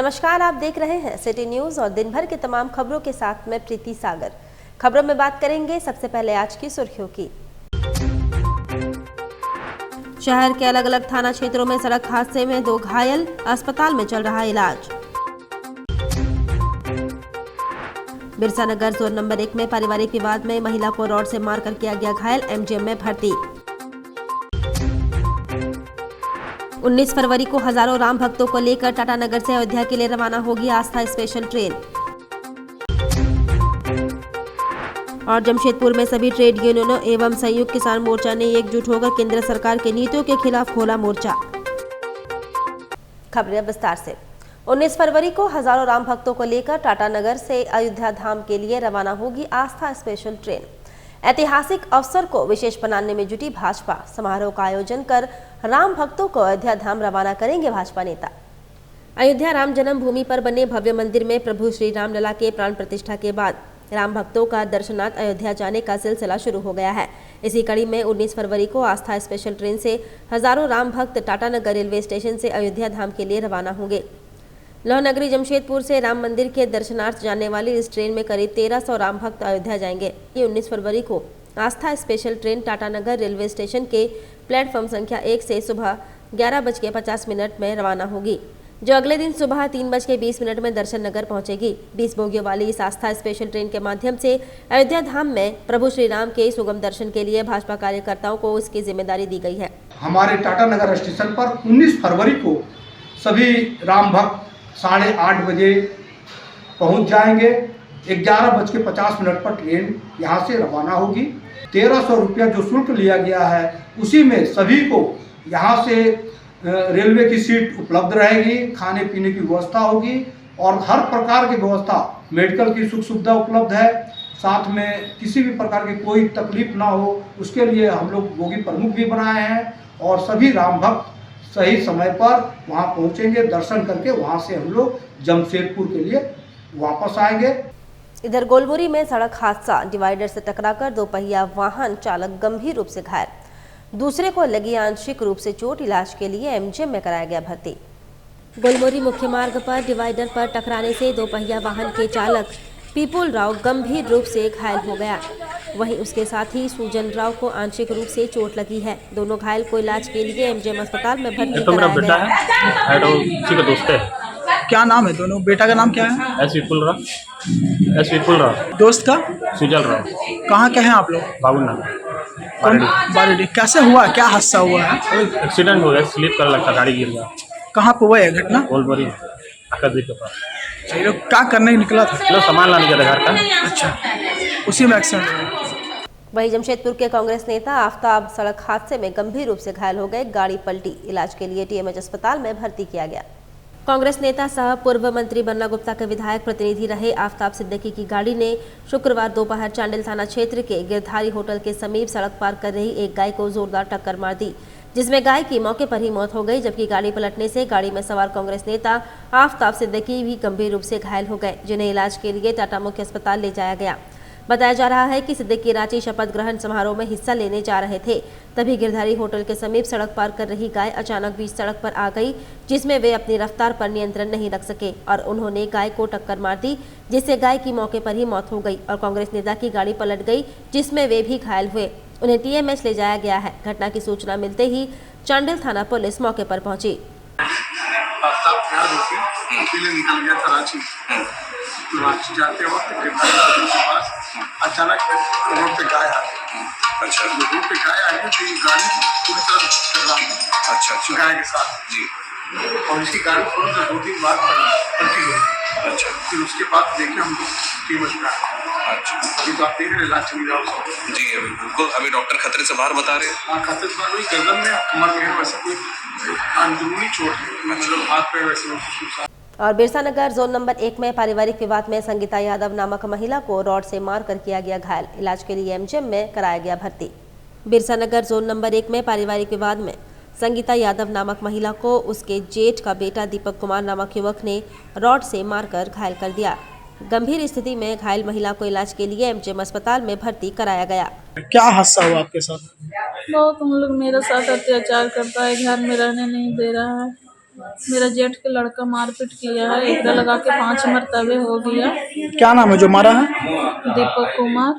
नमस्कार, आप देख रहे हैं सिटी न्यूज और दिन भर के तमाम खबरों के साथ मैं प्रीति सागर। खबरों में बात करेंगे सबसे पहले आज की सुर्खियों की। शहर के अलग अलग थाना क्षेत्रों में सड़क हादसे में 2 घायल, अस्पताल में चल रहा इलाज। बिरसा नगर जोन नंबर 1 में पारिवारिक विवाद में महिला को रॉड से मारकर किया गया घायल, एमजीएम में भर्ती। 19 फरवरी को हजारों राम भक्तों को लेकर टाटानगर से अयोध्या के लिए रवाना होगी आस्था स्पेशल ट्रेन। और जमशेदपुर में सभी ट्रेड यूनियनों एवं संयुक्त किसान मोर्चा ने एकजुट होकर केंद्र सरकार की नीतियों के खिलाफ खोला मोर्चा। खबरें विस्तार से। 19 फरवरी को हजारों राम भक्तों को लेकर टाटानगर से अयोध्या धाम के लिए रवाना होगी आस्था स्पेशल ट्रेन। ऐतिहासिक अवसर को विशेष बनाने में जुटी भाजपा समारोह का आयोजन कर राम भक्तों को अयोध्या धाम रवाना करेंगे भाजपा नेता। अयोध्या राम जन्मभूमि पर बने भव्य मंदिर में प्रभु श्री राम लला के प्राण प्रतिष्ठा के बाद राम भक्तों का दर्शनार्थ अयोध्या जाने का सिलसिला शुरू हो गया है। इसी कड़ी में 19 फरवरी को आस्था स्पेशल ट्रेन से हजारों राम भक्त टाटानगर रेलवे स्टेशन से अयोध्या धाम के लिए रवाना होंगे। लोहनगरी जमशेदपुर से राम मंदिर के दर्शनार्थ जाने वाली इस ट्रेन में करीब 1300 राम भक्त अयोध्या जाएंगे। ये 19 फरवरी को Aastha special train Tatanagar railway station के प्लेटफॉर्म संख्या 1 से सुबह 11:50 में रवाना होगी, जो अगले दिन सुबह 3:20 में दर्शन नगर पहुंचेगी। 20 बोगियों वाली इस आस्था स्पेशल ट्रेन के माध्यम से अयोध्या धाम में प्रभु श्री राम के सुगम दर्शन के लिए भाजपा कार्यकर्ताओं को इसकी जिम्मेदारी दी गई है। हमारे टाटानगर स्टेशन पर 19 फरवरी को सभी राम भक्त 8:30 बजे पहुंच जाएंगे। 11:50 पर ट्रेन यहां से रवाना होगी। 1300 रुपया जो शुल्क लिया गया है उसी में सभी को यहां से रेलवे की सीट उपलब्ध रहेगी, खाने पीने की व्यवस्था होगी और हर प्रकार की व्यवस्था, मेडिकल की सुख सुविधा उपलब्ध है। साथ में किसी भी प्रकार की कोई तकलीफ ना हो उसके लिए हम लोग बोगी प्रमुख भी बनाए हैं और सभी राम भक्त सही समय पर वहां पहुंचेंगे। दर्शन करके वहां से हम लोग जमशेदपुर के लिए वापस आएंगे। इधर गोलमुरी में सड़क हादसा, डिवाइडर से टकराकर 2 पहिया वाहन चालक गंभीर रूप से घायल, दूसरे को लगी आंशिक रूप से चोट, इलाज के लिए एमजीएम में कराया गया भर्ती। गोलमुरी मुख्य मार्ग पर डिवाइडर पर टकराने से 2 पहिया वाहन के चालक पीपुल राव गंभीर रूप से घायल हो गया। वहीं उसके साथ ही सुजन राव को आंशिक रूप से चोट लगी है। दोनों घायल को इलाज के लिए एमजीएम अस्पताल में भर्ती कराया गया है। क्या नाम है दोनों? बेटा का नाम क्या है? एस विपुल राव। दोस्त का? सुजल राव। कहाँ के हैं आप लोग? बाबूनगर। बारेडी। कैसे हुआ, क्या हादसा हुआ है? एक्सीडेंट हो गया, स्लिप कर लगता, गाड़ी गिर गया। कहाँ पे हुआ है घटना? गोलबरी अकादमी के पास। ये लोग क्या करने निकला था? लोग सामान लाने गया था घर का। अच्छा, उसी में एक्सीडेंट हुआ। वहीं जमशेदपुर के कांग्रेस नेता आफ्ताब सड़क हादसे में गंभीर रूप से घायल हो गए, गाड़ी पलटी, इलाज के लिए टीएमएच अस्पताल में भर्ती किया गया। कांग्रेस नेता सह पूर्व मंत्री बन्ना गुप्ता के विधायक प्रतिनिधि रहे आफ्ताब सिद्दीकी की गाड़ी ने शुक्रवार दोपहर चांडिल थाना क्षेत्र के गिरधारी होटल के समीप सड़क पार कर रही एक गाय को जोरदार टक्कर मार दी, जिसमें गाय की मौके पर ही मौत हो गई, जबकि गाड़ी पलटने से गाड़ी में सवार कांग्रेस नेता आफ्ताब सिद्दीकी भी गंभीर रूप से घायल हो गए, जिन्हें इलाज के लिए टाटा मुख्य अस्पताल ले जाया गया। बताया जा रहा है कि सिद्दीकी रांची शपथ ग्रहण समारोह में हिस्सा लेने जा रहे थे, तभी गिरधारी होटल के समीप सड़क पार कर रही गाय अचानक बीच सड़क पर आ गई, जिसमें वे अपनी रफ्तार पर नियंत्रण नहीं रख सके और उन्होंने गाय को टक्कर मार दी, जिससे गाय की मौके पर ही मौत हो गई और कांग्रेस नेता की गाड़ी पलट गई, जिसमें वे भी घायल हुए। उन्हें टीएमएच ले जाया गया है। घटना की सूचना मिलते ही चांडिल थाना पुलिस मौके पर पहुंची। रांची जाते वक्त गिरधारी के पास अचानक रोड पे गाय आ गई। अच्छा, रोड पे गाय आ गई तो ये गाड़ी पूरी तरह टकरा गई। अच्छा, गाय के साथ जी। और इसकी गाड़ी थोड़ी देर 2-3 बार पलटी गई। अच्छा, फिर उसके बाद देखे हम टीएमएच में आए। अच्छा, ये तो आप देख रहे इलाज चल रहा है जी। अभी बिल्कुल, अभी डॉक्टर खतरे से बाहर बता रहे हैं। हाँ, खतरे से बाहर, वही गर्दन में कमर में वैसा कोई अंदरूनी चोट है, मतलब हाथ पे वैसे। और बिरसा नगर जोन नंबर 1 में पारिवारिक विवाद में संगीता यादव नामक महिला को रॉड से मारकर किया गया घायल, इलाज के लिए एमजीएम में कराया गया भर्ती। बिरसा नगर जोन नंबर 1 में पारिवारिक विवाद में संगीता यादव नामक महिला को उसके जेठ का बेटा दीपक कुमार नामक युवक ने रॉड से मारकर घायल कर दिया। गंभीर स्थिति में घायल महिला को इलाज के लिए एमजीएम अस्पताल में भर्ती कराया गया। क्या हादसा हुआ आपके साथ? बहुत हम लोग मेरे साथ अत्याचार करता है, घर में रहने नहीं दे रहा है। मेरा जेठ के लड़का मारपीट किया है, एकरा लगा के 5 मरतबे हो गया। क्या नाम है जो मारा है? दीपक कुमार।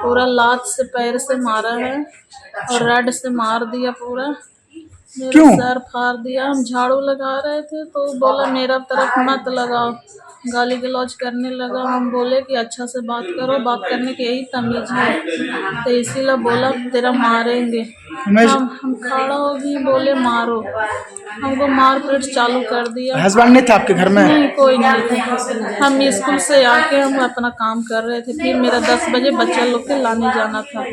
पूरा लात से पैर से मारा है और रड से मार दिया पूरा। मेरा क्यों? सर फाड़ दिया। हम झाड़ू लगा रहे थे तो बोला मेरा तरफ मत लगाओ, गाली गलौज करने लगा। हम बोले कि अच्छा से बात करो, बात करने की यही तमीज है, तो इसीलिए बोला तेरा मारेंगे। हम खड़ा हो गए, बोले मारो, हमको मार पीट चालू कर दिया। हस्बैंड नहीं था आपके घर में? नहीं, कोई नहीं था। हम स्कूल से आके हम अपना काम कर रहे थे, फिर मेरा 10 बजे बच्चा लोग के लाने जाना था।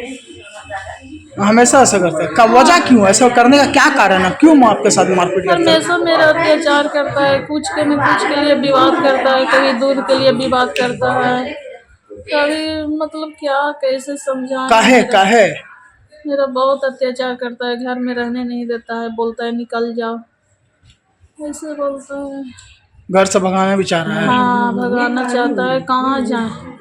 हमेशा ऐसा करता है? कब वजह क्यों ऐसा करने का क्या कारण है? क्यों आपके साथ मारपीट करता है? हमेशा मेरा अत्याचार करता है, कुछ के न कुछ के लिए विवाद करता है, कभी दूध के लिए विवाद करता है, कभी मतलब क्या कैसे समझाएं। काहे? मेरा बहुत अत्याचार करता है, घर में रहने नहीं देता है, बोलता है निकल जाओ, ऐसे बोलता है। घर से भगाना भी चाह रहा है? हाँ, भगाना चाहता है। कहाँ जाए?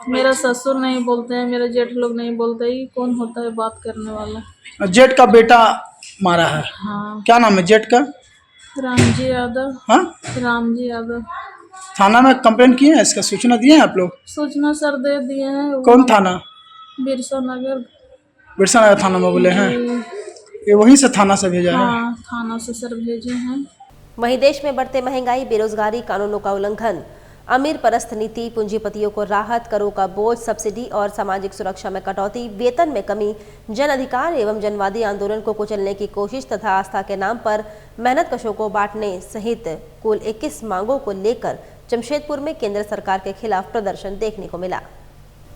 मेरा ससुर नहीं बोलते हैं, मेरे जेठ लोग नहीं बोलते। ये कौन होता है बात करने वाला? जेठ का बेटा मारा है? हाँ। क्या नाम है जेठ का? रामजी यादव। हाँ, रामजी यादव। थाना में कंप्लेंट किए हैं? इसका सूचना दिए हैं आप लोग? सूचना सर दे दिए हैं। कौन थाना? बिरसा नगर थाना में बोले हैं? ये वहीं से थाना से भेजा है? हाँ, थाना से सर भेजे हैं। वहीं देश में बढ़ते महंगाई, बेरोजगारी, कानूनों का उल्लंघन, अमीर परस्त नीति, पूंजीपतियों को राहत, करों का बोझ, सब्सिडी और सामाजिक सुरक्षा में कटौती, वेतन में कमी, जन अधिकार एवं जनवादी आंदोलन को कुचलने की कोशिश तथा आस्था के नाम पर मेहनतकशों को बांटने सहित कुल 21 मांगों को लेकर जमशेदपुर में केंद्र सरकार के खिलाफ प्रदर्शन देखने को मिला।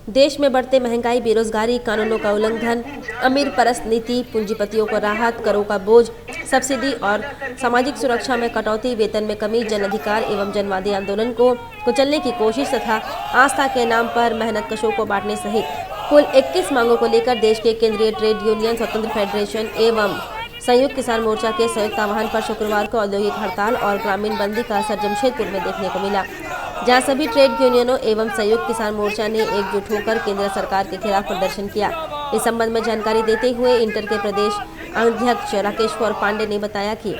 देश में बढ़ते महंगाई, बेरोजगारी, कानूनों का उल्लंघन, अमीर परस्त नीति, पूंजीपतियों को राहत, करों का बोझ, सब्सिडी और सामाजिक सुरक्षा में कटौती, वेतन में कमी, जन अधिकार एवं जनवादी आंदोलन को कुचलने की कोशिश तथा आस्था के नाम पर मेहनतकशों को बांटने सहित कुल 21 मांगों को लेकर देश के केंद्रीय ट्रेड यूनियन स्वतंत्र फेडरेशन एवं संयुक्त किसान मोर्चा के संयुक्त आह्वान पर शुक्रवार को औद्योगिक हड़ताल और ग्रामीण बंदी का असर जमशेदपुर में देखने को मिला, जहां सभी ट्रेड यूनियनों एवं संयुक्त किसान मोर्चा ने एकजुट होकर केंद्र सरकार के खिलाफ प्रदर्शन किया। इस संबंध में जानकारी देते हुए इंटर के प्रदेश अध्यक्ष राकेश्वर पांडे ने बताया कि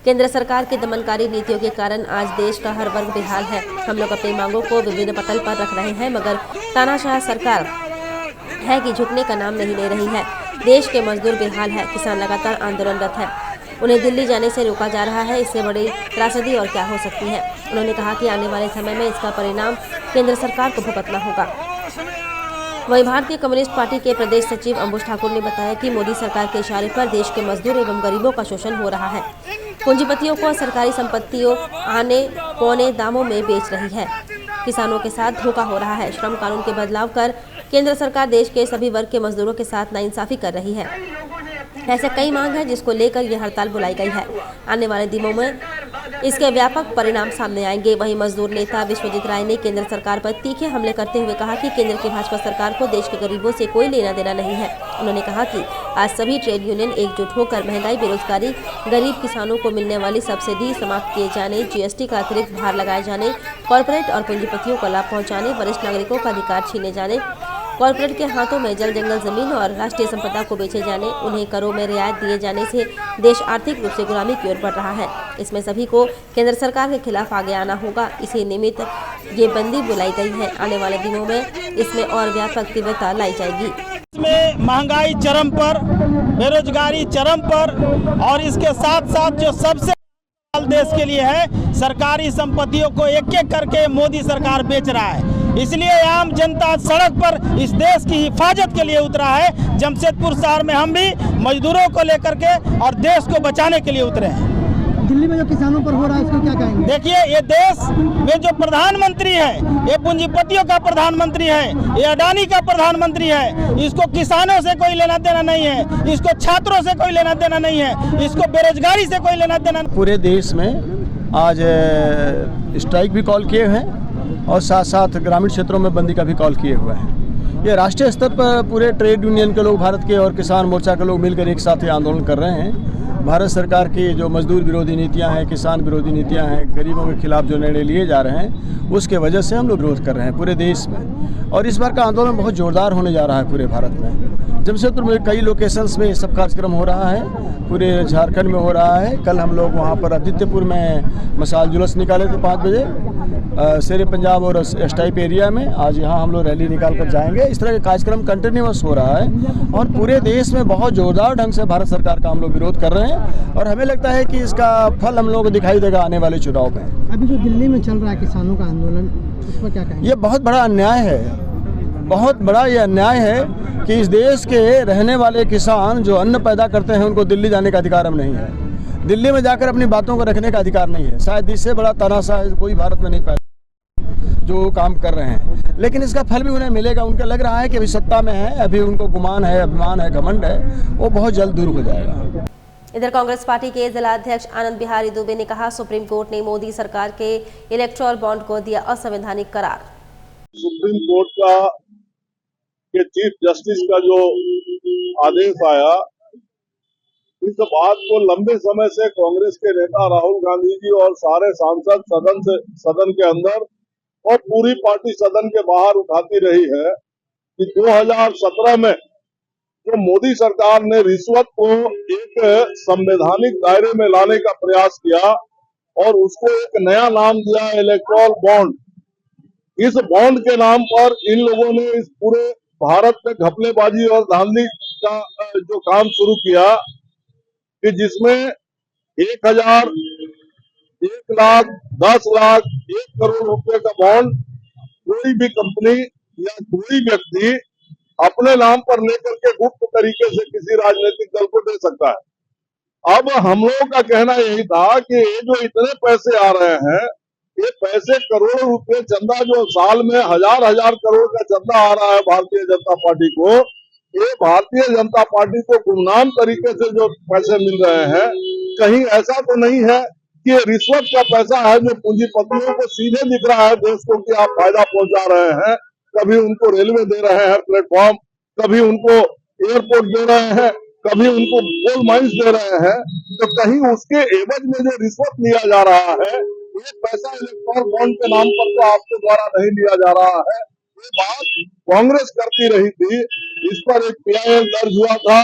केंद्र सरकार की दमनकारी नीतियों के कारण आज देश का हर वर्ग बेहाल है। हम लोग अपनी मांगों को विभिन्न पटल पर रख रहे हैं, मगर तानाशाह सरकार है कि झुकने का नाम नहीं ले रही है। देश के मजदूर बेहाल है, किसान लगातार आंदोलनरत है, उन्हें दिल्ली जाने से रोका जा रहा है। इससे बड़ी त्रासदी और क्या हो सकती है? उन्होंने कहा कि आने वाले समय में इसका परिणाम केंद्र सरकार को भुगतना होगा। वहीं भारतीय कम्युनिस्ट पार्टी के प्रदेश सचिव अंबुज ठाकुर ने बताया कि मोदी सरकार के इशारे पर देश के मजदूर एवं गरीबों का शोषण हो रहा है। पूंजीपतियों को सरकारी संपत्तियों आने पौने दामों में बेच रही है, किसानों के साथ धोखा हो रहा है। श्रम कानून के बदलाव कर केंद्र सरकार देश के सभी वर्ग के मजदूरों के साथ नाइंसाफी कर रही है। ऐसे कई मांग है जिसको लेकर यह हड़ताल बुलाई गई है। आने वाले दिनों में इसके व्यापक परिणाम सामने आएंगे। वहीं मजदूर नेता विश्वजीत राय ने केंद्र सरकार पर तीखे हमले करते हुए कहा कि केंद्र की भाजपा सरकार को देश के गरीबों से कोई लेना देना नहीं है। उन्होंने कहा कि आज सभी ट्रेड यूनियन एकजुट होकर महंगाई, बेरोजगारी, गरीब किसानों को मिलने वाली सब्सिडी समाप्त किए जाने, जीएसटी का अतिरिक्त भार लगाए जाने, कॉर्पोरेट और पूंजीपतियों को लाभ पहुँचाने, वरिष्ठ नागरिकों का अधिकार छीने जाने, कॉर्पोरेट के हाथों में जल जंगल जमीन और राष्ट्रीय संपदा को बेचे जाने, उन्हें करों में रियायत दिए जाने से देश आर्थिक रूप से गुलामी की ओर बढ़ रहा है। इसमें सभी को केंद्र सरकार के खिलाफ आगे आना होगा। इसी निमित्त ये बंदी बुलाई गई है। आने वाले दिनों में इसमें और व्यापक तीव्रता लाई जाएगी। इसमें महंगाई चरम पर, बेरोजगारी चरम पर और इसके साथ साथ जो सबसे देश के लिए है, सरकारी संपत्तियों को एक एक करके मोदी सरकार बेच रहा है। इसलिए आम जनता सड़क पर इस देश की हिफाजत के लिए उतरा है। जमशेदपुर शहर में हम भी मजदूरों को लेकर के और देश को बचाने के लिए उतरे हैं। दिल्ली में जो किसानों पर हो रहा है उसको क्या कहेंगे? देखिए, ये देश में जो प्रधानमंत्री है, ये पूंजीपतियों का प्रधानमंत्री है, ये अडानी का प्रधानमंत्री है। इसको किसानों से कोई लेना देना नहीं है, इसको छात्रों से कोई लेना देना नहीं है, इसको बेरोजगारी से कोई लेना देना। पूरे देश में आज स्ट्राइक भी कॉल किए हैं और साथ साथ ग्रामीण क्षेत्रों में बंदी का भी कॉल किए हुए हैं। ये राष्ट्रीय स्तर पर पूरे ट्रेड यूनियन के लोग, भारत के और किसान मोर्चा के लोग मिलकर एक साथ ये आंदोलन कर रहे हैं। भारत सरकार की जो मजदूर विरोधी नीतियां हैं, किसान विरोधी नीतियां हैं, गरीबों के खिलाफ जो निर्णय लिए जा रहे हैं, उसके वजह से हम लोग विरोध कर रहे हैं पूरे देश में। और इस बार का आंदोलन बहुत जोरदार होने जा रहा है पूरे भारत में। जमशेदपुर में कई लोकेशंस में ये सब कार्यक्रम हो रहा है, पूरे झारखंड में हो रहा है। कल हम लोग वहाँ पर आदित्यपुर में मशाल जुलूस निकाले थे 5 बजे शेर पंजाब और एस टाइप एरिया में। आज यहाँ हम लोग रैली निकाल कर जाएंगे। इस तरह के कार्यक्रम कंटिन्यूअस हो रहा है और पूरे देश में बहुत जोरदार ढंग से भारत सरकार का हम लोग विरोध कर रहे हैं और हमें लगता है कि इसका फल हम लोग को दिखाई देगा आने वाले चुनाव में। अभी जो दिल्ली में चल रहा है किसानों का आंदोलन, उस पर क्या कहेंगे? ये बहुत बड़ा अन्याय है, बहुत बड़ा ये अन्याय है कि इस देश के रहने वाले किसान जो अन्न पैदा करते हैं उनको दिल्ली जाने का अधिकार नहीं है। दिल्ली में जाकर अपनी बातों को रखने का अधिकार नहीं है। शायद इससे बड़ा तानाशाह कोई भारत में नहीं पाया जो काम कर रहे हैं, लेकिन इसका फल भी उन्हें मिलेगा। उनका लग रहा है कि अभी सत्ता में है, अभी उनको गुमान है, अभिमान है, घमंड है, वो बहुत जल्द दूर हो जाएगा। इधर कांग्रेस पार्टी के जिला अध्यक्ष आनंद बिहारी दुबे ने कहा, सुप्रीम कोर्ट ने मोदी सरकार के इलेक्टोरल बॉन्ड को दिया असंवैधानिक करार। सुप्रीम कोर्ट का के चीफ जस्टिस का जो आदेश आया, इस बात को लंबे समय से कांग्रेस के नेता राहुल गांधी जी और सारे सांसद सदन के अंदर और पूरी पार्टी सदन के बाहर उठाती रही है कि 2017 में जो मोदी सरकार ने रिश्वत को एक संवैधानिक दायरे में लाने का प्रयास किया और उसको एक नया नाम दिया इलेक्टोरल बॉन्ड। इस बॉन्ड के नाम पर इन लोगों ने इस पूरे भारत में घपलेबाजी और धांधली का जो काम शुरू किया कि जिसमें 1,000, 1 लाख, 10 लाख, 1 करोड़ रुपए का बॉन्ड कोई भी कंपनी या कोई व्यक्ति अपने नाम पर लेकर के गुप्त तरीके से किसी राजनीतिक दल को दे सकता है। अब हम लोगों का कहना यही था कि ये जो इतने पैसे आ रहे हैं, ये पैसे करोड़ों रुपए चंदा जो साल में हजार करोड़ का चंदा आ रहा है भारतीय जनता पार्टी को, ये भारतीय जनता पार्टी को गुमनाम तरीके से जो पैसे मिल रहे हैं, कहीं ऐसा तो नहीं है कि ये रिश्वत का पैसा है जो पूंजीपतियों को सीधे दिख रहा है देश को कि आप फायदा पहुंचा रहे हैं। कभी उनको रेलवे दे रहे हैं प्लेटफॉर्म, कभी उनको एयरपोर्ट दे रहे हैं, कभी उनको कोल माइंस दे रहे हैं, तो कहीं उसके एवज में जो रिश्वत लिया जा रहा है, ये पैसा इलेक्टोरल बॉन्ड के नाम पर तो आपके द्वारा नहीं लिया जा रहा है। ये बात कांग्रेस करती रही थी, इस पर एक PIL दर्ज हुआ था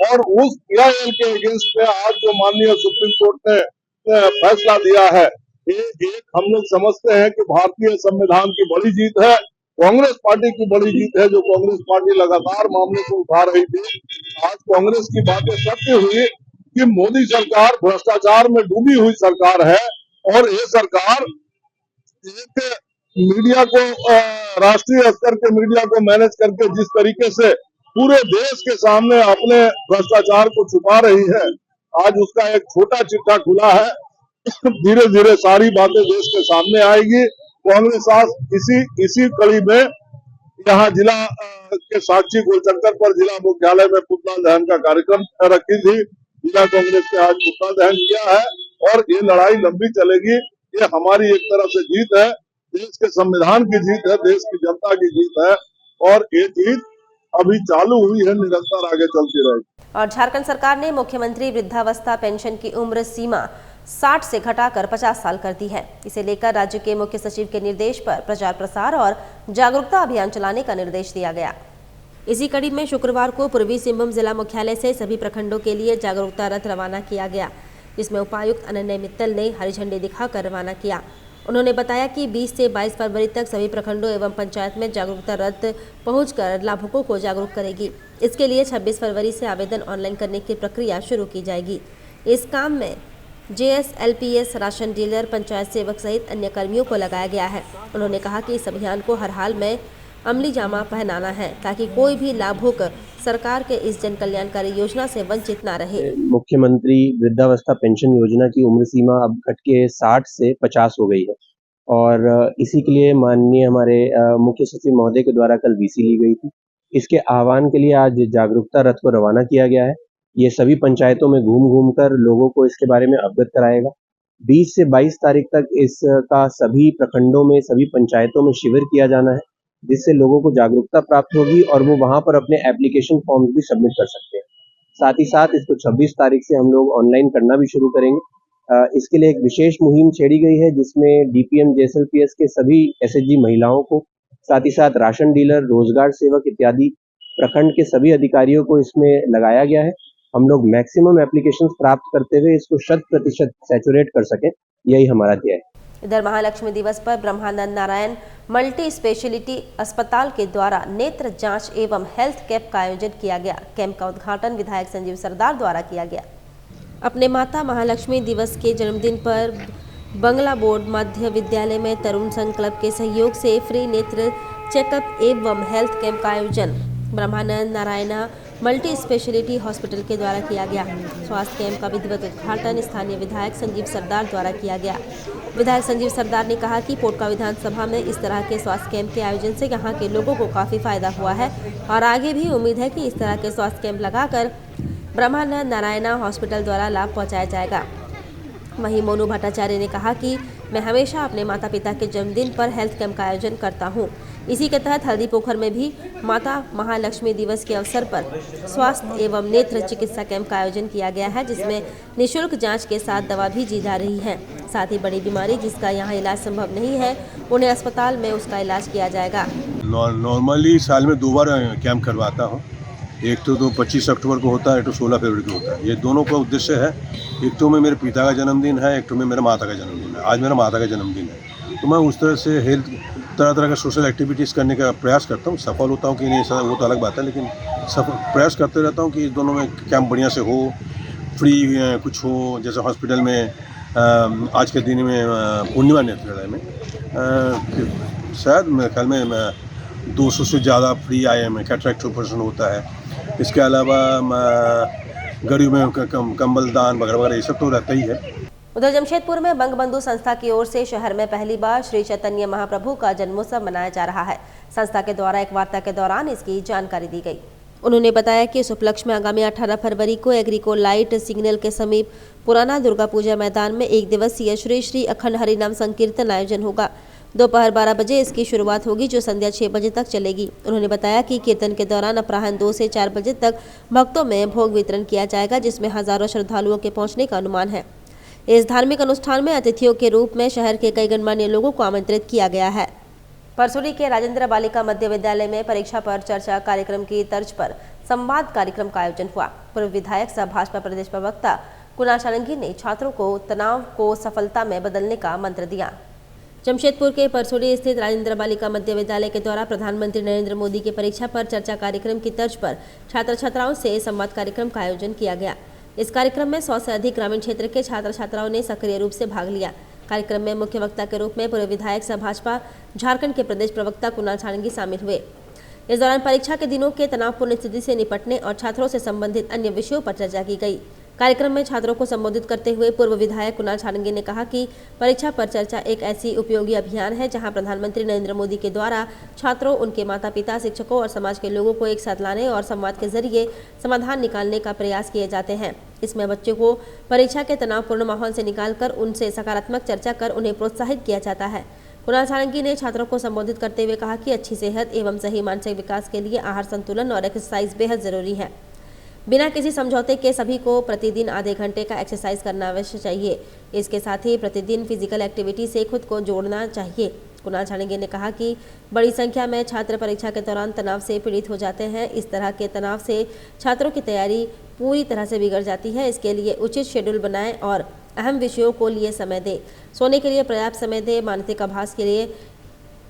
और उस PIL के अगेंस्ट में आज जो माननीय सुप्रीम कोर्ट ने फैसला दिया है, ये एक हम लोग समझते हैं कि भारतीय संविधान की बड़ी जीत है, कांग्रेस पार्टी की बड़ी जीत है। जो कांग्रेस पार्टी लगातार मामले को उठा रही थी, आज कांग्रेस की बातें सत्य हुई कि मोदी सरकार भ्रष्टाचार में डूबी हुई सरकार है और ये सरकार एक मीडिया को, राष्ट्रीय स्तर के मीडिया को मैनेज करके जिस तरीके से पूरे देश के सामने अपने भ्रष्टाचार को छुपा रही है, आज उसका एक छोटा चिट्ठा खुला है। धीरे धीरे सारी बातें देश के सामने आएगी। कांग्रेस आज इसी कड़ी में यहाँ जिला के साक्षी गोलचक्कर पर जिला मुख्यालय में पुतला दहन का कार्यक्रम रखी थी। जिला कांग्रेस ने आज पुतला दहन किया है और ये लड़ाई लंबी चलेगी। ये हमारी एक तरह से जीत है, देश के संविधान की जीत है, देश की जनता की जीत है और ये जीत अभी चालू हुई है, निरंतर आगे चलती रहेगी। और झारखंड सरकार ने मुख्यमंत्री वृद्धावस्था पेंशन की उम्र सीमा 60 से घटाकर 50 साल कर दी है। इसे लेकर राज्य के मुख्य सचिव के निर्देश पर प्रचार प्रसार और जागरूकता अभियान चलाने का निर्देश दिया गया। इसी कड़ी में शुक्रवार को पूर्वी सिंहभूम जिला मुख्यालय से सभी प्रखंडों के लिए जागरूकता रथ रवाना किया गया, जिसमें उपायुक्त अनन्य मित्तल ने हरी झंडी दिखाकर रवाना किया। उन्होंने बताया कि 20 से 22 फरवरी तक सभी प्रखंडों एवं पंचायत में जागरूकता रथ पहुंचकर लाभुकों को जागरूक करेगी। इसके लिए 26 फरवरी से आवेदन ऑनलाइन करने की प्रक्रिया शुरू की जाएगी। इस काम में JSLPS, राशन डीलर, पंचायत सेवक सहित अन्य कर्मियों को लगाया गया है। उन्होंने कहा कि इस अभियान को हर हाल में अमली जामा पहनाना है ताकि कोई भी लाभुक सरकार के इस जन कल्याणकारी योजना से वंचित न रहे। मुख्यमंत्री वृद्धावस्था पेंशन योजना की उम्र सीमा अब घट के 60 से 50 हो गई है और इसी के लिए माननीय हमारे मुख्य सचिव महोदय के द्वारा कल VC ली गई थी। इसके आह्वान के लिए आज जागरूकता रथ को रवाना किया गया है। ये सभी पंचायतों में घूम कर लोगों को इसके बारे में अवगत कराएगा। 20 से 22 तारीख तक इसका सभी प्रखंडों में, सभी पंचायतों में शिविर किया जाना है, जिससे लोगों को जागरूकता प्राप्त होगी और वो वहां पर अपने एप्लीकेशन फॉर्म्स भी सबमिट कर सकते हैं। साथ ही साथ इसको 26 तारीख से हम लोग ऑनलाइन करना भी शुरू करेंगे। इसके लिए एक विशेष मुहिम छेड़ी गई है, जिसमें DPM JSLPS के सभी SHG महिलाओं को, साथ ही साथ राशन डीलर, रोजगार सेवक इत्यादि प्रखंड के सभी अधिकारियों को इसमें लगाया गया है। हम लोग मैक्सिमम एप्लीकेशंस प्राप्त करते हुए इसको 100% सैचुरेट कर सकें, यही हमारा ध्येय है। इधर महालक्ष्मी दिवस पर ब्रह्मानंद नारायण मल्टी स्पेशलिटी अस्पताल के द्वारा नेत्र जांच एवं हेल्थ कैंप का आयोजन किया गया। कैंप का उद्घाटन विधायक संजीव सरदार द्वारा किया गया। अपने माता महालक्ष्मी दिवस के जन्मदिन पर बंगला बोर्ड मध्य विद्यालय में तरुण संघ क्लब के सहयोग से फ्री नेत्र चेकअप एवं हेल्थ कैंप का आयोजन ब्रह्मानंद नारायणा मल्टी स्पेशलिटी हॉस्पिटल के द्वारा किया गया। स्वास्थ्य कैंप का विधिवत उद्घाटन स्थानीय विधायक संजीव सरदार द्वारा किया गया। विधायक संजीव सरदार ने कहा कि पोटका विधानसभा में इस तरह के स्वास्थ्य कैंप के आयोजन से यहां के लोगों को काफी फायदा हुआ है और आगे भी उम्मीद है कि इस तरह के स्वास्थ्य कैंप लगाकर ब्रह्मानंद नारायणा हॉस्पिटल द्वारा लाभ पहुँचाया जाएगा। वहीं मोनू भट्टाचार्य ने कहा कि मैं हमेशा अपने माता पिता के जन्मदिन पर हेल्थ कैंप का आयोजन करता हूं। इसी के तहत हल्दी पोखर में भी माता महालक्ष्मी दिवस के अवसर पर स्वास्थ्य एवं नेत्र चिकित्सा कैंप का आयोजन किया गया है, जिसमें निःशुल्क जांच के साथ दवा भी दी जा रही है। साथ ही बड़ी बीमारी जिसका यहाँ इलाज संभव नहीं है उन्हें अस्पताल में उसका इलाज किया जाएगा। नॉर्मली साल में 2 बार कैंप करवाता हूँ। एक तो 25 अक्टूबर को होता है, एक तो 16 फरवरी को होता है। ये दोनों का उद्देश्य है, एक तो में मेरे पिता का जन्मदिन है, एक तो में मेरे माता का जन्मदिन है। आज मेरा माता का जन्मदिन है, तो मैं उस तरह से तरह तरह का सोशल एक्टिविटीज़ करने का प्रयास करता हूँ। सफल होता हूँ कि नहीं वो तो अलग बात है, लेकिन प्रयास करते रहता हूँ कि इस दोनों में कैंप बढ़िया से हो, फ्री कुछ हो। जैसे हॉस्पिटल में आज के दिन में पूर्णिमा नेत्रालय में शायद मेरे ख्याल में 200 से ज़्यादा फ्री IM कैटरेक्ट ऑपरेशन होता है। इसके अलावा गरीब में कंबल दान वगैरह ये सब तो रहता ही है। उधर जमशेदपुर में बंगबंधु संस्था की ओर से शहर में पहली बार श्री चैतन्य महाप्रभु का जन्मोत्सव मनाया जा रहा है। संस्था के द्वारा एक वार्ता के दौरान इसकी जानकारी दी गई। उन्होंने बताया कि इस उपलक्ष्य में आगामी 18 फरवरी को एग्रीको लाइट सिग्नल के समीप पुराना दुर्गा पूजा मैदान में 1 दिवसीय श्री श्री अखंड हरिनाम संकीर्तन आयोजन होगा। दोपहर 12 बजे इसकी शुरुआत होगी, जो संध्या 6 बजे तक चलेगी। उन्होंने बताया कि कीर्तन के दौरान अपराह्न 2 से 4 बजे तक भक्तों में भोग वितरण किया जाएगा, जिसमें हजारों श्रद्धालुओं के पहुंचने का अनुमान है। इस धार्मिक अनुष्ठान में अतिथियों के रूप में शहर के कई गणमान्य लोगों को आमंत्रित किया गया है। परसुरी के राजेंद्र बालिका मध्य विद्यालय में परीक्षा पर चर्चा कार्यक्रम की तर्ज पर संवाद कार्यक्रम का आयोजन हुआ। पूर्व विधायक सह भाजपा प्रदेश प्रवक्ता कुणाल सारंगी ने छात्रों को तनाव को सफलता में बदलने का मंत्र दिया। जमशेदपुर के परसुरी स्थित राजेंद्र बालिका मध्य विद्यालय के द्वारा प्रधानमंत्री नरेंद्र मोदी के परीक्षा पर चर्चा कार्यक्रम की तर्ज पर छात्र छात्राओं से संवाद कार्यक्रम का आयोजन किया गया। इस कार्यक्रम में 100 से अधिक ग्रामीण क्षेत्र के छात्र छात्राओं ने सक्रिय रूप से भाग लिया। कार्यक्रम में मुख्य वक्ता के रूप में पूर्व विधायक सह भाजपा झारखंड के प्रदेश प्रवक्ता कुणाल सारंगी शामिल हुए। इस दौरान परीक्षा के दिनों के तनावपूर्ण स्थिति से निपटने और छात्रों से संबंधित अन्य विषयों पर चर्चा की गई। कार्यक्रम में छात्रों को संबोधित करते हुए पूर्व विधायक कुणाल सारंगी ने कहा कि परीक्षा पर चर्चा एक ऐसी उपयोगी अभियान है जहां प्रधानमंत्री नरेंद्र मोदी के द्वारा छात्रों, उनके माता पिता, शिक्षकों और समाज के लोगों को एक साथ लाने और संवाद के जरिए समाधान निकालने का प्रयास किए जाते हैं। इसमें बच्चों को परीक्षा के तनावपूर्ण माहौल से निकालकर उनसे सकारात्मक चर्चा कर उन्हें प्रोत्साहित किया जाता है। कुणाल सारंगी ने छात्रों को संबोधित करते हुए कहा कि अच्छी सेहत एवं सही मानसिक विकास के लिए आहार संतुलन और एक्सरसाइज बेहद जरूरी है। बिना किसी समझौते के सभी को प्रतिदिन आधे घंटे का एक्सरसाइज करना अवश्य चाहिए। इसके साथ ही प्रतिदिन फिजिकल एक्टिविटी से खुद को जोड़ना चाहिए। कुणाल सारंगी ने कहा कि बड़ी संख्या में छात्र परीक्षा के दौरान तनाव से पीड़ित हो जाते हैं। इस तरह के तनाव से छात्रों की तैयारी पूरी तरह से बिगड़ जाती है। इसके लिए उचित शेड्यूल बनाएं और अहम विषयों को लिए समय दें। सोने के लिए पर्याप्त समय दें। मानसिक आभास के लिए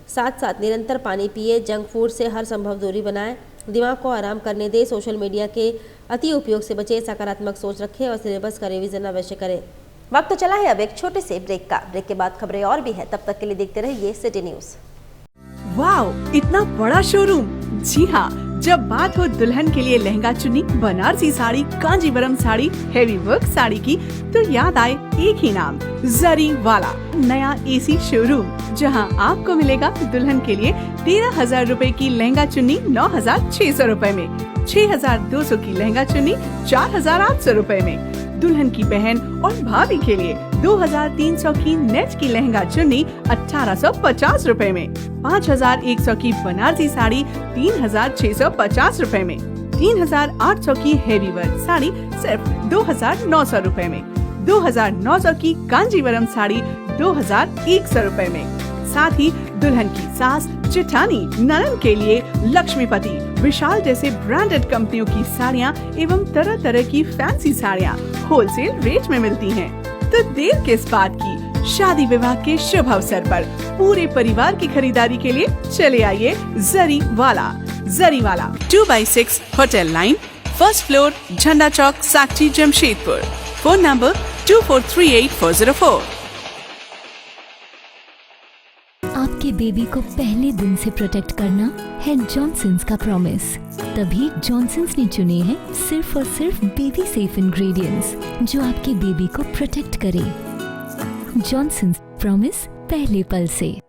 साथ साथ निरंतर पानी पिए। जंक फूड से हर संभव दूरी बनाएं। दिमाग को आराम करने दें। सोशल मीडिया के अति उपयोग से बचे। सकारात्मक सोच रखें और सिलेबस का रिवीजन अवश्य करें। वक्त चला है अब एक छोटे से ब्रेक का। ब्रेक के बाद खबरें और भी हैं, तब तक के लिए देखते रहिए सिटी न्यूज। वाओ, इतना बड़ा शोरूम! जी हाँ, जब बात हो दुल्हन के लिए लहंगा चुन्नी, बनारसी साड़ी, कांजीवरम साड़ी, हेवी वर्क साड़ी की, तो याद आए एक ही नाम, जरी वाला। नया AC शोरूम, जहां आपको मिलेगा दुल्हन के लिए 13,000 रूपए की लहंगा चुन्नी 9,600 रूपए में, 6,200 की लहंगा चुन्नी 4,800 रूपए में। दुल्हन की बहन और भाभी के लिए 2,300 की नेट की लहंगा चुन्नी 1,850 रूपए में, 5,100 की बनारसी साड़ी 3,650 रूपए में, 3,800 की हेवी वर्क साड़ी सिर्फ 2,900 रूपए में, 2,900 की कांजीवरम साड़ी 2,100 रूपए में। साथ ही दुल्हन की सास, जेठानी, ननद के लिए लक्ष्मीपति विशाल जैसे ब्रांडेड कंपनियों की साड़ियाँ एवं तरह तरह की फैंसी साड़ियाँ होलसेल रेट में मिलती हैं। तो देर किस बात की, शादी विवाह के शुभ अवसर पर पूरे परिवार की खरीदारी के लिए चले आइए Zariwala 2x6 hotel line, first floor, Jhanda Chowk, Sakchi, Jamshedpur. Phone number 2438-404। आपके बेबी को पहले दिन से प्रोटेक्ट करना है जॉनसन्स का प्रॉमिस। तभी जॉनसन्स ने चुने हैं सिर्फ और सिर्फ बेबी सेफ इंग्रेडिएंट्स जो आपके बेबी को प्रोटेक्ट करे। जॉनसन्स प्रॉमिस पहले पल से।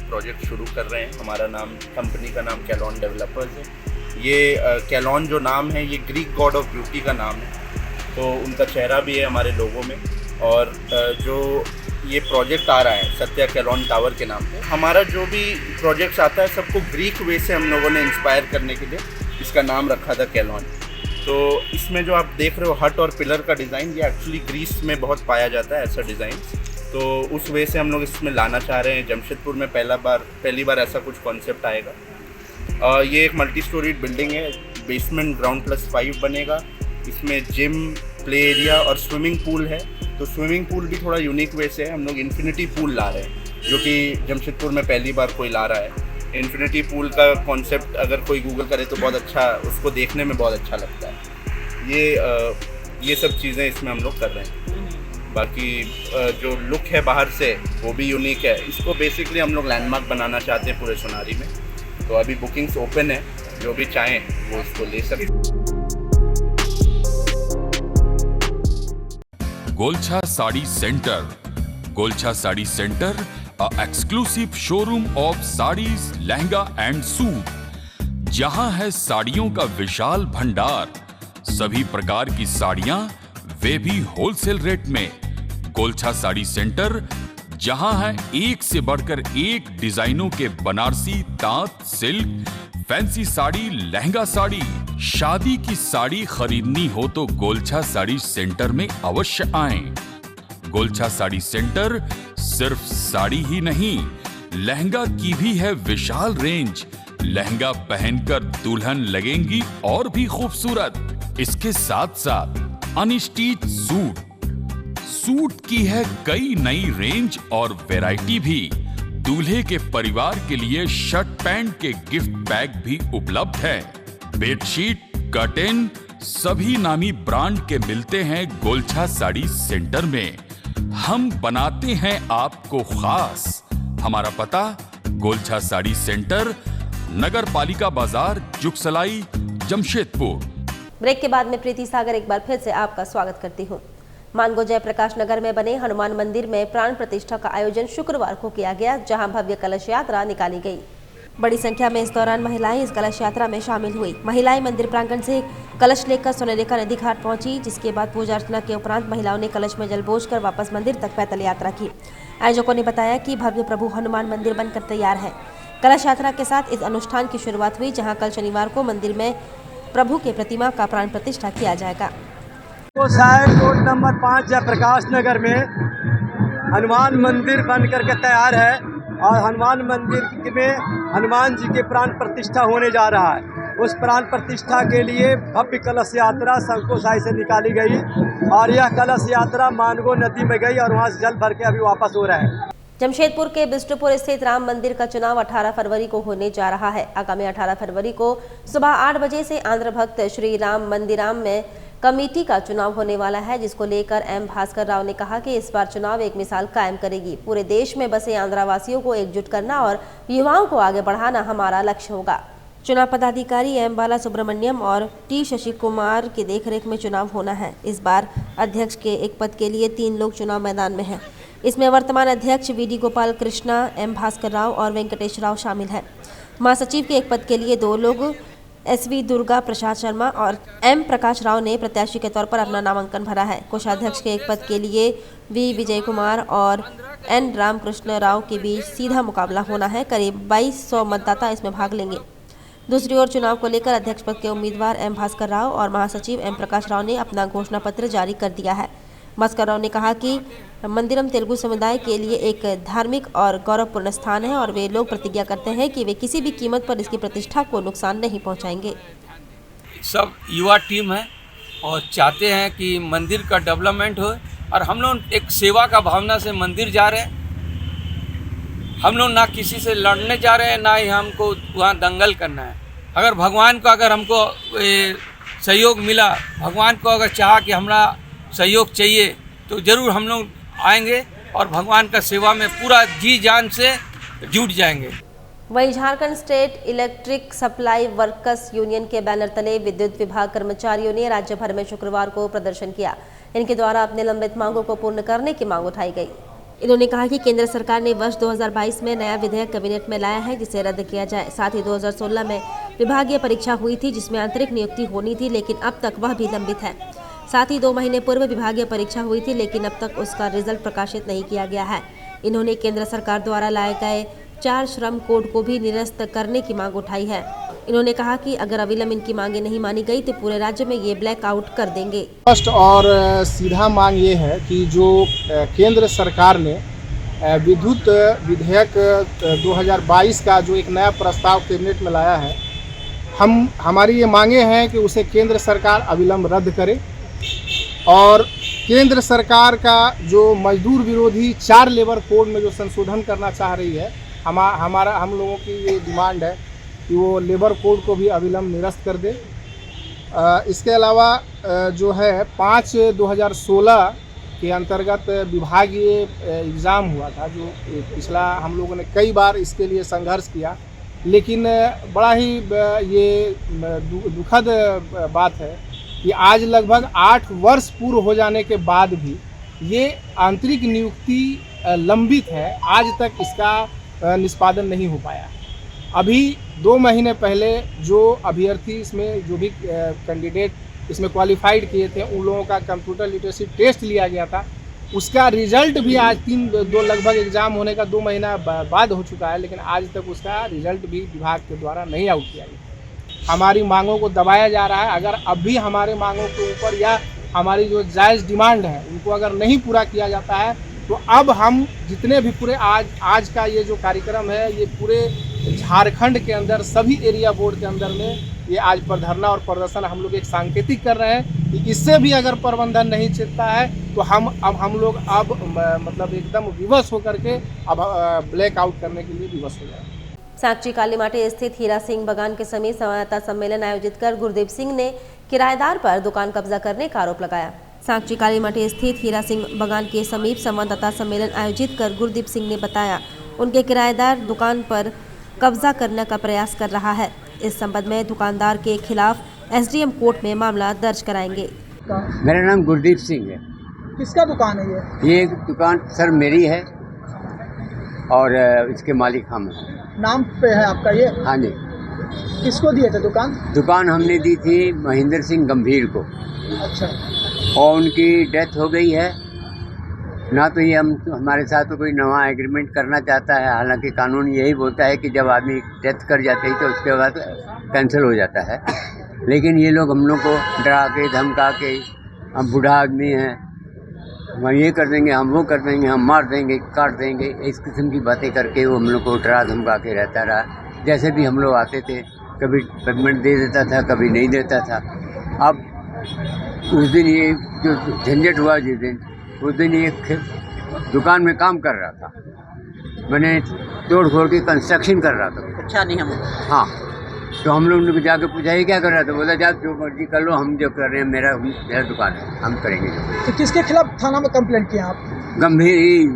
प्रोजेक्ट शुरू कर रहे हैं। हमारा नाम, कंपनी का नाम कैलॉन डेवलपर्स है। ये कैलॉन जो नाम है ये ग्रीक गॉड ऑफ ब्यूटी का नाम है, तो उनका चेहरा भी है हमारे लोगों में। और जो ये प्रोजेक्ट आ रहा है सत्या कैलॉन टावर के नाम पे, हमारा जो भी प्रोजेक्ट्स आता है सबको ग्रीक वे से हम लोगों ने इंस्पायर करने के लिए इसका नाम रखा था कैलॉन। तो इसमें जो आप देख रहे हो हट और पिलर का डिज़ाइन, ये एक्चुअली ग्रीस में बहुत पाया जाता है ऐसा डिज़ाइन। तो उस वे से हम लोग इसमें लाना चाह रहे हैं। जमशेदपुर में पहली बार ऐसा कुछ कॉन्सेप्ट आएगा। ये एक मल्टी स्टोरीड बिल्डिंग है, बेसमेंट ग्राउंड +5 बनेगा। इसमें जिम, प्ले एरिया और स्विमिंग पूल है। तो स्विमिंग पूल भी थोड़ा यूनिक वे से है, हम लोग इन्फिनिटी पूल ला रहे हैं, जो कि जमशेदपुर में पहली बार कोई ला रहा है। इन्फिनिटी पूल का कॉन्सेप्ट अगर कोई गूगल करे तो बहुत अच्छा, उसको देखने में बहुत अच्छा लगता है। ये सब चीज़ें इसमें हम लोग कर रहे हैं। बाकी जो लुक है बाहर से वो भी यूनिक है। इसको बेसिकली हम लोग लैंडमार्क बनाना चाहते हैं पूरे सोनारी में। तो अभी बुकिंग्स ओपन है, जो भी चाहें वो इसको ले सकते। Golchha sari centre. Golchha sari centre, a exclusive showroom of saris, lehenga and suit. जहां है साड़ियों का विशाल भंडार, सभी प्रकार की साड़ियां, वे भी होलसेल रेट में। गोलछा साड़ी सेंटर, जहां है एक से बढ़कर एक डिजाइनों के बनारसी, तांत, सिल्क, फैंसी साड़ी, लहंगा साड़ी। शादी की साड़ी खरीदनी हो तो गोलछा साड़ी सेंटर में अवश्य आएं। गोलछा साड़ी सेंटर सिर्फ साड़ी ही नहीं, लहंगा की भी है विशाल रेंज। लहंगा पहनकर दुल्हन लगेंगी और भी खूबसूरत। इसके साथ साथ अनस्टिच सूट की है कई नई रेंज और वैरायटी भी। दूल्हे के परिवार के लिए शर्ट पैंट के गिफ्ट बैग भी उपलब्ध है। बेडशीट, कर्टेन सभी नामी ब्रांड के मिलते हैं गोलछा साड़ी सेंटर में। हम बनाते हैं आपको खास। हमारा पता, गोलछा साड़ी सेंटर, नगर पालिका बाजार, जुगसलाई, जमशेदपुर। ब्रेक के बाद में प्रीति सागर एक बार फिर से आपका स्वागत करती हूँ। मानगो जयप्रकाश नगर में बने हनुमान मंदिर में प्राण प्रतिष्ठा का आयोजन शुक्रवार को किया गया, जहां भव्य कलश यात्रा निकाली गई। बड़ी संख्या में इस दौरान महिलाएं इस कलश यात्रा में शामिल हुई। महिलाएं मंदिर प्रांगण से कलश लेकर सोनेरेखा नदी घाट पहुंची, जिसके बाद पूजा अर्चना के उपरांत महिलाओं ने कलश में जल बोझ कर वापस मंदिर तक पैदल यात्रा की। आयोजकों ने बताया कि भव्य प्रभु हनुमान मंदिर बनकर तैयार है। कलश यात्रा के साथ इस अनुष्ठान की शुरुआत हुई, जहाँ कल शनिवार को मंदिर में प्रभु के प्रतिमा का प्राण प्रतिष्ठा किया जाएगा। तो शायद रोड नंबर 5 जयप्रकाश नगर में हनुमान मंदिर बन करके तैयार है और हनुमान मंदिर में हनुमान जी के प्राण प्रतिष्ठा होने जा रहा है। उस प्राण प्रतिष्ठा के लिए भव्य कलश यात्रा शंकुशाही से निकाली गई और यह कलश यात्रा मानगो नदी में गई और वहां से जल भर के अभी वापस हो रहा है। जमशेदपुर के बिष्टुपुर स्थित राम मंदिर का चुनाव 18 फरवरी को होने जा रहा है। आगामी 18 फरवरी को सुबह 8 बजे से आंध्र भक्त श्री राम मंदिराम में कमेटी का चुनाव होने वाला है, जिसको लेकर एम भास्कर राव ने कहा कि इस बार चुनाव एक मिसाल कायम करेगी। पूरे देश में बसे आंध्रवासियों को एकजुट करना और युवाओं को आगे बढ़ाना हमारा लक्ष्य होगा। चुनाव पदाधिकारी एम बाला सुब्रमण्यम और टी शशि कुमार की देखरेख में चुनाव होना है। इस बार अध्यक्ष के एक पद के लिए 3 लोग चुनाव मैदान में हैं। इसमें वर्तमान अध्यक्ष वीडी गोपाल कृष्णा, एम भास्कर राव और वेंकटेश राव शामिल हैं। महासचिव के एक पद के लिए 2 लोग SV दुर्गा प्रसाद शर्मा और M प्रकाश राव ने प्रत्याशी के तौर पर अपना नामांकन भरा है। कोषाध्यक्ष के एक पद के लिए V विजय कुमार और N रामकृष्ण राव के बीच सीधा मुकाबला होना है। करीब 2200 मतदाता इसमें भाग लेंगे। दूसरी ओर चुनाव को लेकर अध्यक्ष पद के उम्मीदवार M भास्कर राव और महासचिव M प्रकाश राव ने अपना घोषणा पत्र जारी कर दिया है। भास्कर राव ने कहा कि मंदिरम तेलुगु समुदाय के लिए एक धार्मिक और गौरवपूर्ण स्थान है और वे लोग प्रतिज्ञा करते हैं कि वे किसी भी कीमत पर इसकी प्रतिष्ठा को नुकसान नहीं पहुंचाएंगे। सब युवा टीम है और चाहते हैं कि मंदिर का डेवलपमेंट हो और हम लोग एक सेवा का भावना से मंदिर जा रहे हैं। हम लोग ना किसी से लड़ने जा रहे हैं, ना ही हमको वहाँ दंगल करना है। अगर भगवान को अगर हमको सहयोग मिला, भगवान को अगर चाहा कि हमारा सहयोग चाहिए तो ज़रूर हम लोग आएंगे और भगवान का सेवा में पूरा जी जान से जुट जाएंगे। वहीं Jharkhand state electric supply workers union के बैनर तले विद्युत विभाग कर्मचारियों ने राज्य भर में शुक्रवार को प्रदर्शन किया। इनके द्वारा अपने लंबित मांगों को पूर्ण करने की मांग उठाई गई। इन्होंने कहा कि केंद्र सरकार ने वर्ष 2022 में नया विधेयक कैबिनेट में लाया है, जिसे रद्द किया जाए। साथ ही 2016 में विभागीय परीक्षा हुई थी, जिसमें आंतरिक नियुक्ति होनी थी, लेकिन अब तक वह भी लंबित है। साथ ही 2 महीने पूर्व विभागीय परीक्षा हुई थी, लेकिन अब तक उसका रिजल्ट प्रकाशित नहीं किया गया है। इन्होंने केंद्र सरकार द्वारा लाए गए 4 श्रम कोड को भी निरस्त करने की मांग उठाई है। इन्होंने कहा कि अगर अविलंब इनकी मांगे नहीं मानी गई तो पूरे राज्य में ये ब्लैक आउट कर देंगे। स्पष्ट और सीधा मांग ये है कि जो केंद्र सरकार ने विद्युत विधेयक 2022 का जो एक नया प्रस्ताव कैबिनेट में लाया है, हमारी ये मांगे हैं कि उसे केंद्र सरकार अविलंब रद्द करे और केंद्र सरकार का जो मजदूर विरोधी 4 लेबर कोड में जो संशोधन करना चाह रही है, हम लोगों की ये डिमांड है कि वो लेबर कोड को भी अविलंब निरस्त कर दे। इसके अलावा जो है 5/2016 के अंतर्गत विभागीय एग्ज़ाम हुआ था, जो पिछला हम लोगों ने कई बार इसके लिए संघर्ष किया, लेकिन बड़ा ही ये दुखद बात है कि आज लगभग 8 वर्ष पूर्व हो जाने के बाद भी ये आंतरिक नियुक्ति लंबित है। आज तक इसका निष्पादन नहीं हो पाया। अभी 2 महीने पहले जो अभ्यर्थी इसमें जो भी कैंडिडेट इसमें क्वालिफाइड किए थे, उन लोगों का कंप्यूटर लिटरेसी टेस्ट लिया गया था। उसका रिजल्ट भी आज 3 लगभग एग्ज़ाम होने का 2 महीना बाद हो चुका है, लेकिन आज तक उसका रिजल्ट भी विभाग के द्वारा नहीं आउट किया गया। हमारी मांगों को दबाया जा रहा है। अगर अब भी हमारे मांगों के ऊपर या हमारी जो जायज़ डिमांड है उनको अगर नहीं पूरा किया जाता है तो अब हम जितने भी पूरे आज का ये जो कार्यक्रम है, ये पूरे झारखंड के अंदर सभी एरिया बोर्ड के अंदर में ये आज पर धरना और प्रदर्शन हम लोग एक सांकेतिक कर रहे हैं कि इससे भी अगर प्रबंधन नहीं चलता है तो हम लोग मतलब एकदम विवश होकर के अब ब्लैक आउट करने के लिए विवश हो जाए। साकची कालीमाटी स्थित हीरा सिंह बगान के समीप संवाददाता सम्मेलन आयोजित कर गुरदीप सिंह ने किराएदार पर दुकान कब्जा करने का आरोप लगाया। साकची कालीमाटी स्थित हीरा सिंह बगान के समीप संवाददाता सम्मेलन आयोजित कर गुरदीप सिंह ने बताया उनके किराएदार दुकान पर कब्जा करने का प्रयास कर रहा है। इस संबंध में दुकानदार के खिलाफ SDM कोर्ट में मामला दर्ज कराएंगे। मेरा नाम गुरदीप सिंह है। किसका दुकान है ये दुकान सर मेरी है और इसके मालिक हम हैं। नाम पे है आपका ये? हाँ जी। किसको दिए थे दुकान? दुकान हमने दी थी महेंद्र सिंह गंभीर को। अच्छा। और उनकी डेथ हो गई है ना, तो ये हमारे साथ तो कोई नवा एग्रीमेंट करना चाहता है। हालांकि कानून यही बोलता है कि जब आदमी डेथ कर जाते हैं तो उसके बाद कैंसिल हो जाता है, लेकिन ये लोग हम लोग को डरा के धमका के, हम बूढ़ा आदमी हैं, हम ये कर देंगे, हम वो कर देंगे, हम मार देंगे, काट देंगे, इस किस्म की बातें करके वो हम लोग को डरा धमका के रहता रहा। जैसे भी हम लोग आते थे कभी पेमेंट दे देता था, कभी नहीं देता था। अब उस दिन ये जो झंझट हुआ जिस दिन, उस दिन ये दुकान में काम कर रहा था, मैंने तोड़ फोड़ के कंस्ट्रक्शन कर रहा था। अच्छा नहीं हम हाँ, तो हम लोग ने जाके पूछा ये क्या कर रहा था, बोला जा जो मर्जी कर लो, हम जो कर रहे हैं मेरा दुकान है, हम करेंगे जो। तो किसके खिलाफ थाना में कंप्लेंट किया आप? गंभीर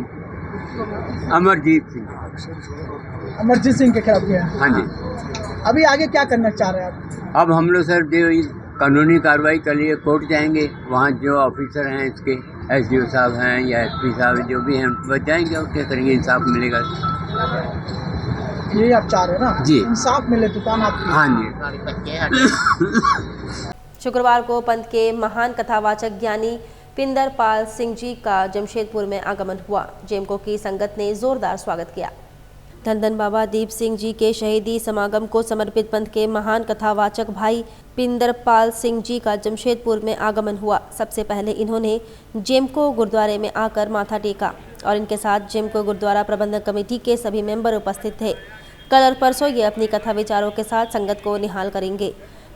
अमरजीत सिंह। अमरजीत सिंह के खिलाफ किया? हाँ जी। अभी आगे क्या करना चाह रहे हैं आप? अब हम लोग सर जो कानूनी कार्रवाई के लिए कोर्ट जाएंगे, वहाँ जो ऑफिसर हैं इसके SDO साहब हैं या SP साहब जो भी हैं उनको जाएंगे और क्या करेंगे, इंसाफ मिलेगा। यही आप चाह रहे हैं ना? जी, इंसाफ मिले दुकान आपकी। हाँ जी। शुक्रवार को पंथ के महान कथावाचक ज्ञानी पिंदरपाल सिंह जी का जमशेदपुर में आगमन हुआ। जेमको की संगत ने जोरदार स्वागत किया। धन धन बाबा दीप सिंह जी के शहीदी समागम को समर्पित पंथ के महान कथावाचक भाई पिंदरपाल सिंह जी का जमशेदपुर में आगमन हुआ। सबसे पहले इन्होंने जेमको गुरुद्वारे में आकर माथा टेका और इनके साथ जेमको गुरुद्वारा प्रबंधक कमेटी के सभी मेंबर उपस्थित थे। कल और परसों ये अपनी कथा विचारों के साथ संगत को निहाल करेंगे।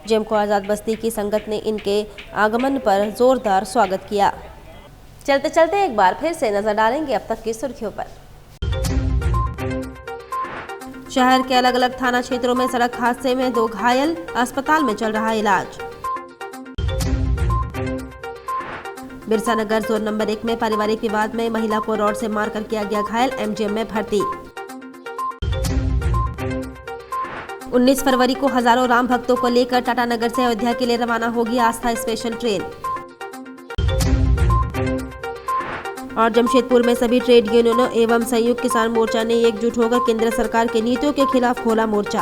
जेमको आज़ाद बस्ती की संगत ने इनके आगमन पर जोरदार स्वागत किया। चलते चलते एक बार फिर से नजर डालेंगे अब तक की सुर्खियों पर। शहर के अलग अलग थाना क्षेत्रों में सड़क हादसे में 2 घायल, अस्पताल में चल रहा इलाज। बिरसा नगर जोन नंबर 1 में पारिवारिक विवाद में महिला को रॉड से मारकर किया गया घायल, MGM में भर्ती। 19 फरवरी को हजारों राम भक्तों को लेकर टाटा नगर से अयोध्या के लिए रवाना होगी आस्था स्पेशल ट्रेन। और जमशेदपुर में सभी ट्रेड यूनियनों एवं संयुक्त किसान मोर्चा ने एकजुट होकर केंद्र सरकार की नीतियों के खिलाफ खोला मोर्चा।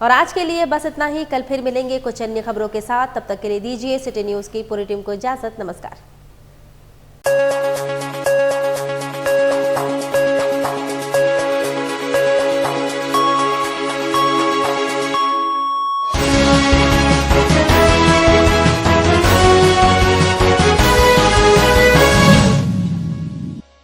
और आज के लिए बस इतना ही। कल फिर मिलेंगे कुछ अन्य खबरों के साथ। तब तक के लिए दीजिए सिटी न्यूज की पूरी टीम को इजाजत। नमस्कार।